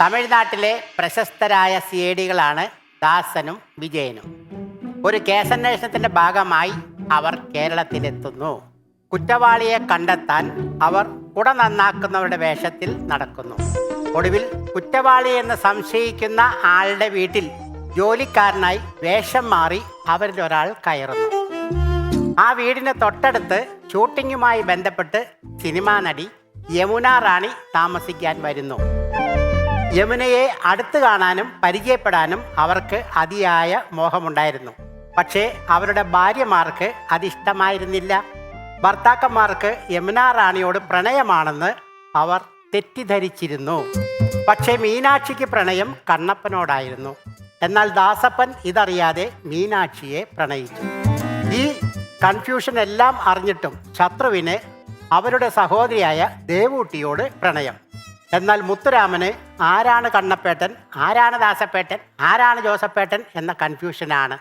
തമിഴ്നാട്ടിലെ പ്രശസ്തരായ സിഐഡികളാണ് ദാസനും വിജയനും. ഒരു കേസന്വേഷണത്തിന്റെ ഭാഗമായി അവർ കേരളത്തിലെത്തുന്നു. കുറ്റവാളിയെ കണ്ടെത്താൻ അവർ കുട നന്നാക്കുന്നവരുടെ വേഷത്തിൽ നടക്കുന്നു. ഒടുവിൽ കുറ്റവാളിയെന്ന് സംശയിക്കുന്ന ആളുടെ വീട്ടിൽ ജോലിക്കാരനായി വേഷം മാറി അവരിൽ ഒരാൾ കയറുന്നു. ആ വീടിന് തൊട്ടടുത്ത് ഷൂട്ടിങ്ങുമായി ബന്ധപ്പെട്ട് സിനിമാ നടി യമുന റാണി താമസിക്കാൻ വരുന്നു. യമുനയെ അടുത്ത് കാണാനും പരിചയപ്പെടാനും അവർക്ക് അതിയായ മോഹമുണ്ടായിരുന്നു. പക്ഷേ അവരുടെ ഭാര്യമാർക്ക് അതിഷ്ടമായിരുന്നില്ല. ഭർത്താക്കന്മാർക്ക് യമുന റാണിയോട് പ്രണയമാണെന്ന് അവർ തെറ്റിദ്ധരിച്ചിരുന്നു. പക്ഷേ മീനാക്ഷിക്ക് പ്രണയം കണ്ണപ്പനോടായിരുന്നു. എന്നാൽ ദാസപ്പൻ ഇതറിയാതെ മീനാക്ഷിയെ പ്രണയിച്ചു. ഈ കൺഫ്യൂഷൻ എല്ലാം അറിഞ്ഞിട്ടും ശത്രുവിന് അവരുടെ സഹോദരിയായ ദേവൂട്ടിയോട് പ്രണയം. എന്നാൽ മുത്തുരാമന് ആരാണ് കണ്ണപ്പേട്ടൻ, ആരാണ് ദാസപ്പേട്ടൻ, ആരാണ് ജോസപ്പേട്ടൻ എന്ന കൺഫ്യൂഷനാണ്.